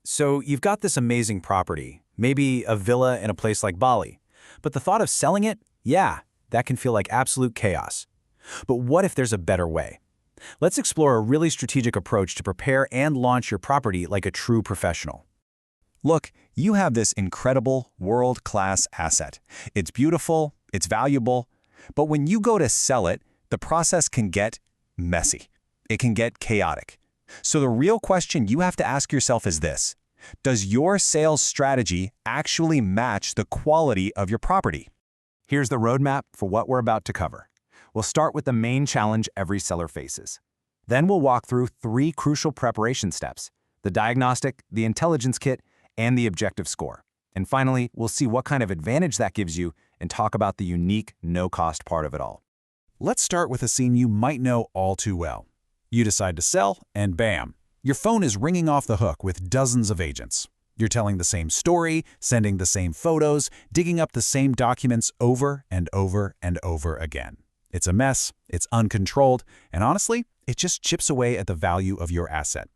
So you've got this amazing property, maybe a villa in a place like Bali. But the thought of selling it, yeah, that can feel like absolute chaos. But what if there's a better way? Let's explore a really strategic approach to prepare and launch your property like a true professional. Look, you have this incredible, world-class asset. It's beautiful, it's valuable, but when you go to sell it, the process can get messy. It can get chaotic. So the real question you have to ask yourself is this: does your sales strategy actually match the quality of your property? Here's the roadmap for what we're about to cover. We'll start with the main challenge every seller faces. Then we'll walk through 3 crucial preparation steps: the diagnostic, the intelligence kit, and the objective score. And finally, we'll see what kind of advantage that gives you and talk about the unique, no-cost part of it all. Let's start with a scene you might know all too well. You decide to sell, and bam, your phone is ringing off the hook with dozens of agents. You're telling the same story, sending the same photos, digging up the same documents over and over and over again. It's a mess, it's uncontrolled, and honestly, it just chips away at the value of your asset.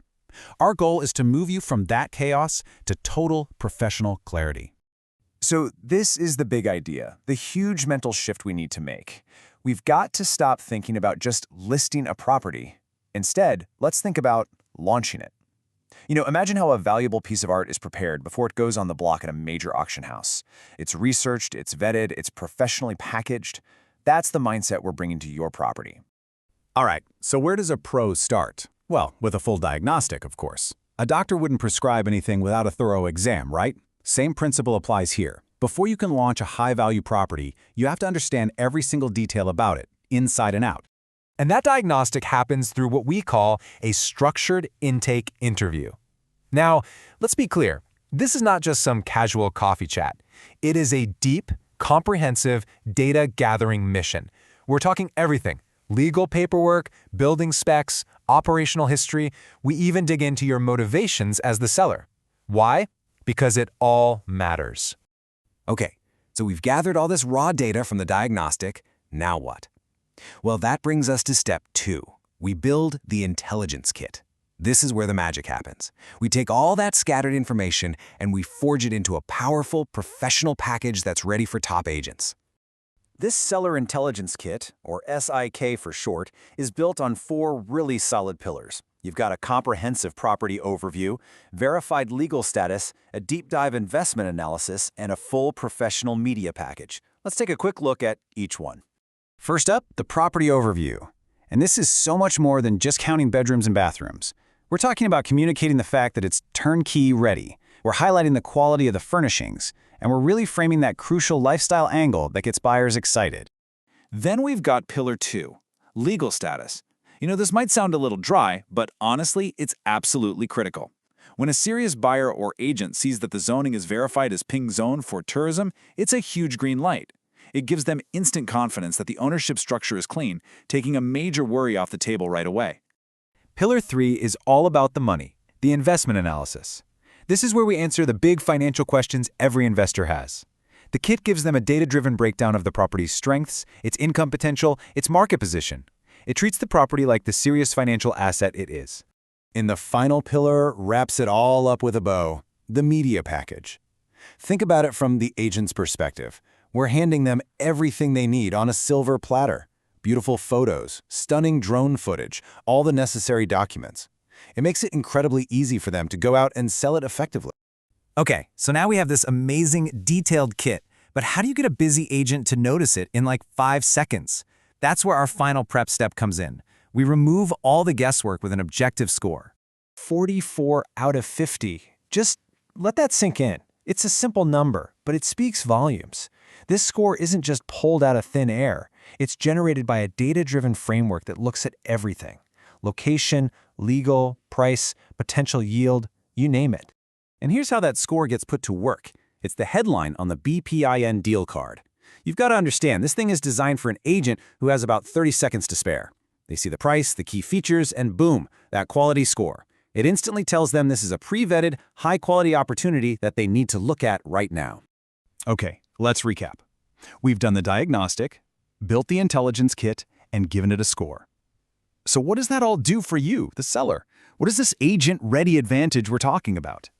Our goal is to move you from that chaos to total professional clarity. So this is the big idea, the huge mental shift we need to make. We've got to stop thinking about just listing a property. Instead, let's think about launching it. Imagine how a valuable piece of art is prepared before it goes on the block at a major auction house. It's researched, it's vetted, it's professionally packaged. That's the mindset we're bringing to your property. All right, so where does a pro start? Well, with a full diagnostic, of course. A doctor wouldn't prescribe anything without a thorough exam, right? Same principle applies here. Before you can launch a high-value property, you have to understand every single detail about it, inside and out. And that diagnostic happens through what we call a structured intake interview. Now, let's be clear. This is not just some casual coffee chat. It is a deep, comprehensive data-gathering mission. We're talking everything: legal paperwork, building specs, operational history. We even dig into your motivations as the seller. Why? Because it all matters. Okay, so we've gathered all this raw data from the diagnostic. Now what? Well, that brings us to step 2. We build the intelligence kit. This is where the magic happens. We take all that scattered information and we forge it into a powerful, professional package that's ready for top agents. This Seller Intelligence Kit, or SIK for short, is built on 4 really solid pillars. You've got a comprehensive property overview, verified legal status, a deep dive investment analysis, and a full professional media package. Let's take a quick look at each one. First up, the property overview. And this is so much more than just counting bedrooms and bathrooms. We're talking about communicating the fact that it's turnkey ready. We're highlighting the quality of the furnishings, and we're really framing that crucial lifestyle angle that gets buyers excited. Then we've got Pillar 2, legal status. This might sound a little dry, but honestly, it's absolutely critical. When a serious buyer or agent sees that the zoning is verified as pink zone for tourism, it's a huge green light. It gives them instant confidence that the ownership structure is clean, taking a major worry off the table right away. Pillar 3 is all about the money, the investment analysis. This is where we answer the big financial questions every investor has. The kit gives them a data-driven breakdown of the property's strengths, its income potential, its market position. It treats the property like the serious financial asset it is. And the final pillar wraps it all up with a bow: the media package. Think about it from the agent's perspective. We're handing them everything they need on a silver platter. Beautiful photos, stunning drone footage, all the necessary documents. It makes it incredibly easy for them to go out and sell it effectively. Okay, so now we have this amazing, detailed kit, but how do you get a busy agent to notice it in like 5 seconds? That's where our final prep step comes in. We remove all the guesswork with an objective score. 44 out of 50. Just let that sink in. It's a simple number, but it speaks volumes. This score isn't just pulled out of thin air. It's generated by a data-driven framework that looks at everything: location, legal, price, potential yield, you name it. And here's how that score gets put to work. It's the headline on the BPIN deal card. You've got to understand, this thing is designed for an agent who has about 30 seconds to spare. They see the price, the key features, and boom, that quality score. It instantly tells them this is a pre-vetted, high-quality opportunity that they need to look at right now. Okay, let's recap. We've done the diagnostic, built the intelligence kit, and given it a score. So what does that all do for you, the seller? What is this agent-ready advantage we're talking about?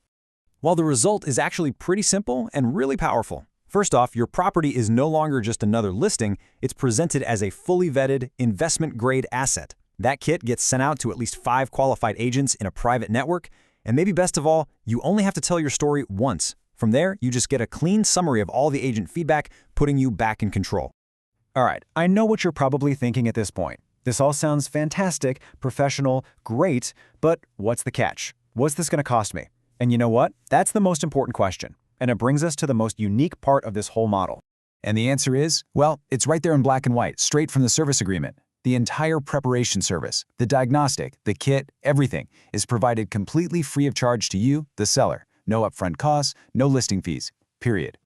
While the result is actually pretty simple and really powerful. First off, your property is no longer just another listing, it's presented as a fully vetted, investment-grade asset. That kit gets sent out to at least 5 qualified agents in a private network, and maybe best of all, you only have to tell your story once. From there, you just get a clean summary of all the agent feedback, putting you back in control. All right, I know what you're probably thinking at this point. This all sounds fantastic, professional, great, but what's the catch? What's this going to cost me? And you know what? That's the most important question. And it brings us to the most unique part of this whole model. And the answer is, well, it's right there in black and white, straight from the service agreement. The entire preparation service, the diagnostic, the kit, everything is provided completely free of charge to you, the seller. No upfront costs, no listing fees, period.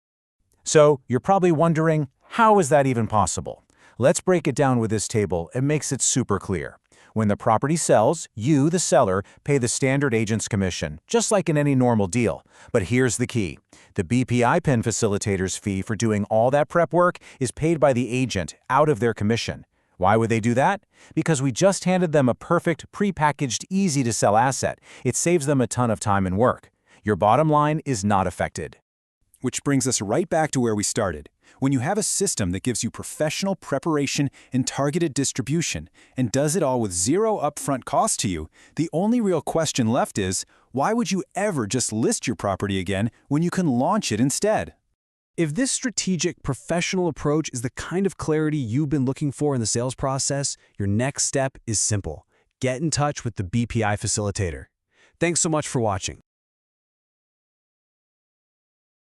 So you're probably wondering, how is that even possible? Let's break it down with this table. It makes it super clear. When the property sells, you, the seller, pay the standard agent's commission, just like in any normal deal. But here's the key. The BPI PIN facilitator's fee for doing all that prep work is paid by the agent out of their commission. Why would they do that? Because we just handed them a perfect, prepackaged, easy-to-sell asset. It saves them a ton of time and work. Your bottom line is not affected. Which brings us right back to where we started. When you have a system that gives you professional preparation and targeted distribution and does it all with zero upfront cost to you, the only real question left is, why would you ever just list your property again when you can launch it instead? If this strategic, professional approach is the kind of clarity you've been looking for in the sales process, your next step is simple. Get in touch with the BPI facilitator. Thanks so much for watching.